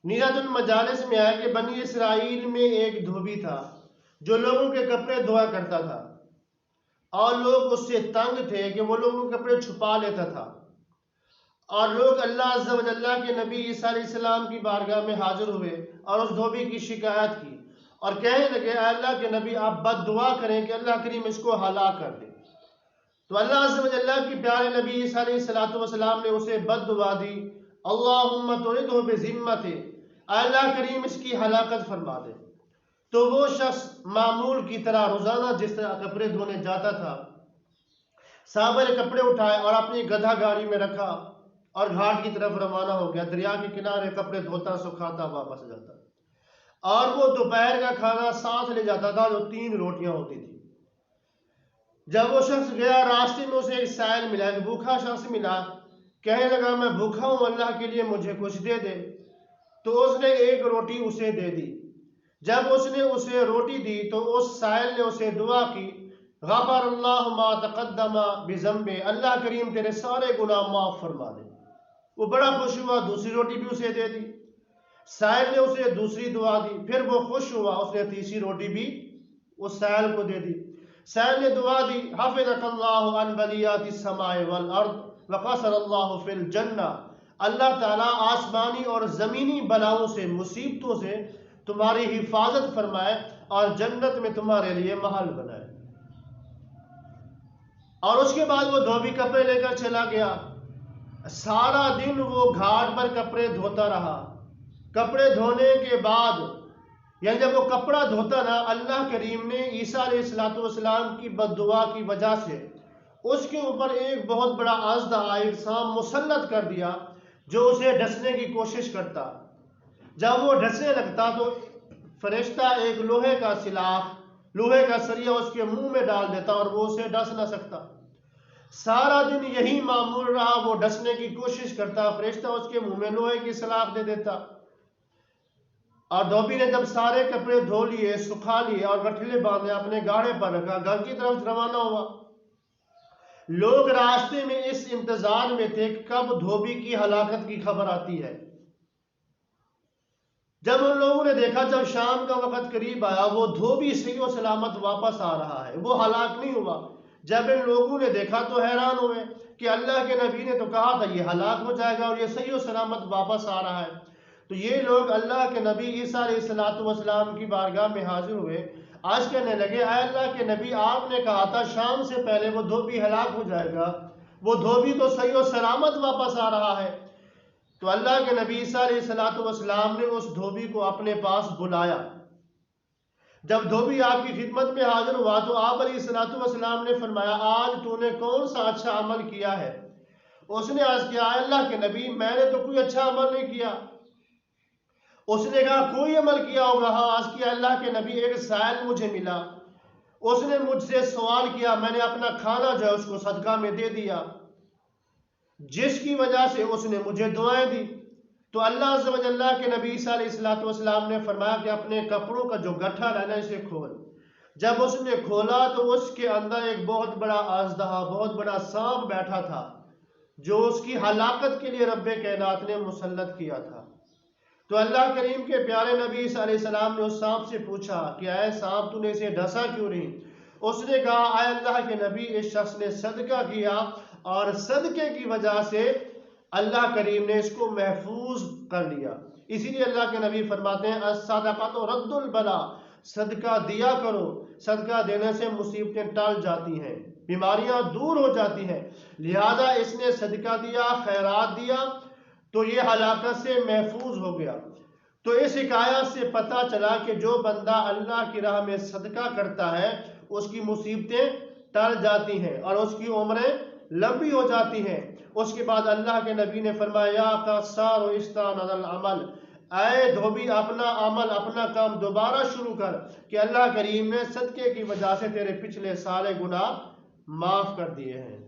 نیرات المجالس میں آیا کہ بنی اسرائیل میں ایک دھوبی تھا جو لوگوں کے کپڑے دھویا کرتا تھا، اور لوگ اس سے تنگ تھے کہ وہ لوگوں کے کپڑے چھپا لیتا تھا، اور لوگ اللہ عز و جل کے نبی عیسیٰ علیہ السلام کی بارگاہ میں حاضر ہوئے اور اس دھوبی کی شکایت کی اور کہنے لگے اے اللہ کے نبی آپ بد دعا کریں کہ اللہ کریم اس کو ہلاک کر دے۔ تو اللہ عز و جل کی پیارے نبی عیسیٰ علیہ السلام نے اسے بد دعا دی، اللہم تردہ بذمت، اے اللہ کریم اس کی ہلاکت فرما دے۔ تو وہ شخص معمول کی طرح روزانہ جس طرح کپڑے دھونے جاتا تھا، صحابہ نے کپڑے اٹھائے اور اپنی گدھا گاڑی میں رکھا اور گھاٹ کی طرف روانہ ہو گیا، دریا کے کنارے کپڑے دھوتا سکھاتا واپس جاتا، اور وہ دوپہر کا کھانا ساتھ لے جاتا تھا جو 3 روٹیاں ہوتی تھی۔ جب وہ شخص گیا راستے میں اسے ایک سائل ملا، ایک بھوکھا شخص ملا، کہنے لگا میں بھوکھا ہوں اللہ کے لیے مجھے کچھ دے دے۔ تو اس نے 1 روٹی اسے دے دی۔ جب اس نے اسے روٹی دی تو اس سائل نے اسے دعا کی، غفر اللہ ما تقدم بذنب، اللہ کریم تیرے سارے گناہ معاف فرما دے۔ وہ بڑا خوش ہوا، دوسری روٹی بھی اسے دے دی۔ سائل نے اسے دوسری دعا دی، پھر وہ خوش ہوا، اس نے تیسری روٹی بھی اس سائل کو دے دی۔ سائل نے دعا دی، حفظک اللہ عن بلیات السماء والارض وقصر اللہ فی الجنہ، اللہ تعالیٰ آسمانی اور زمینی بلاؤں سے، مصیبتوں سے تمہاری حفاظت فرمائے اور جنت میں تمہارے لیے محل بنائے۔ اور اس کے بعد وہ دھوبی کپڑے لے کر چلا گیا۔ سارا دن وہ گھاٹ پر کپڑے دھوتا رہا۔ کپڑے دھونے کے بعد، یعنی جب وہ کپڑا دھوتا نا، اللہ کریم نے عیسیٰ علیہ السلام کی بد دعا کی وجہ سے اس کے اوپر ایک بہت بڑا اژدہا، ایک سانپ مسلط کر دیا جو اسے ڈسنے کی کوشش کرتا۔ جب وہ ڈسنے لگتا تو فرشتہ ایک لوہے کا سلاخ، لوہے کا سریا اس کے منہ میں ڈال دیتا اور وہ اسے ڈس نہ سکتا۔ سارا دن یہی معمول رہا، وہ ڈسنے کی کوشش کرتا، فرشتہ اس کے منہ میں لوہے کی سلاخ دے دیتا۔ اور دھوبی نے جب سارے کپڑے دھو لیے، سکھا لیے اور گٹھلے باندھے اپنے گاڑے پر رکھا، گھر کی طرف روانہ ہوا۔ لوگ راستے میں اس انتظار میں تھے کہ کب دھوبی کی ہلاکت کی خبر آتی ہے۔ جب ان لوگوں نے دیکھا، جب شام کا وقت قریب آیا، وہ دھوبی صحیح و سلامت واپس آ رہا ہے، وہ ہلاک نہیں ہوا۔ جب ان لوگوں نے دیکھا تو حیران ہوئے کہ اللہ کے نبی نے تو کہا تھا یہ ہلاک ہو جائے گا اور یہ صحیح و سلامت واپس آ رہا ہے۔ تو یہ لوگ اللہ کے نبی عیسیٰ علیہ السلام کی بارگاہ میں حاضر ہوئے، آج کہنے لگے اے اللہ کے نبی آپ نے کہا تھا شام سے پہلے وہ دھوبی ہلاک ہو جائے گا، وہ دھوبی تو صحیح و سلامت واپس آ رہا ہے۔ تو اللہ کے نبی عیسیٰ علیہ السلام نے اس دھوبی کو اپنے پاس بلایا۔ جب دھوبی آپ کی خدمت میں حاضر ہوا تو آپ علیہ السلام نے فرمایا آج تو نے کون سا اچھا عمل کیا ہے؟ اس نے عرض کیا اے اللہ کے نبی میں نے تو کوئی اچھا عمل نہیں کیا۔ اس نے کہا کوئی عمل کیا ہوگا؟ ہاں عرض کیا اللہ کے نبی ایک سائل مجھے ملا، اس نے مجھ سے سوال کیا، میں نے اپنا کھانا جو ہے اس کو صدقہ میں دے دیا، جس کی وجہ سے اس نے مجھے دعائیں دی۔ تو اللہ عز و جل کے نبی عیسیٰ علیہ السلام نے فرمایا کہ اپنے کپڑوں کا جو گٹھا رہنا اسے کھول۔ جب اس نے کھولا تو اس کے اندر ایک بہت بڑا اژدہا، بہت بڑا سانپ بیٹھا تھا جو اس کی ہلاکت کے لیے رب کائنات نے مسلط کیا تھا۔ تو اللہ کریم کے پیارے نبی عیسیٰ علیہ السلام نے اس سانپ سے پوچھا کہ اے سانپ تو نے اسے ڈسا کیوں نہیں؟ اس نے کہا اے اللہ کے نبی اس شخص نے صدقہ کیا اور صدقے کی وجہ سے اللہ کریم نے اس کو محفوظ کر لیا۔ اسی لیے اللہ کے نبی فرماتے ہیں الصدقۃ رد البلا، صدقہ دیا کرو، صدقہ دینے سے مصیبتیں ٹل جاتی ہیں، بیماریاں دور ہو جاتی ہیں۔ لہذا اس نے صدقہ دیا، خیرات دیا تو یہ ہلاکت سے محفوظ ہو گیا۔ تو اس حکایت سے پتہ چلا کہ جو بندہ اللہ کی راہ میں صدقہ کرتا ہے اس کی مصیبتیں ٹل جاتی ہیں اور اس کی عمریں لمبی ہو جاتی ہیں۔ اس کے بعد اللہ کے نبی نے فرمایا یا قصار استعن العمل، اے دھوبی اپنا عمل، اپنا کام دوبارہ شروع کر کہ اللہ کریم نے صدقے کی وجہ سے تیرے پچھلے سارے گناہ معاف کر دیے ہیں۔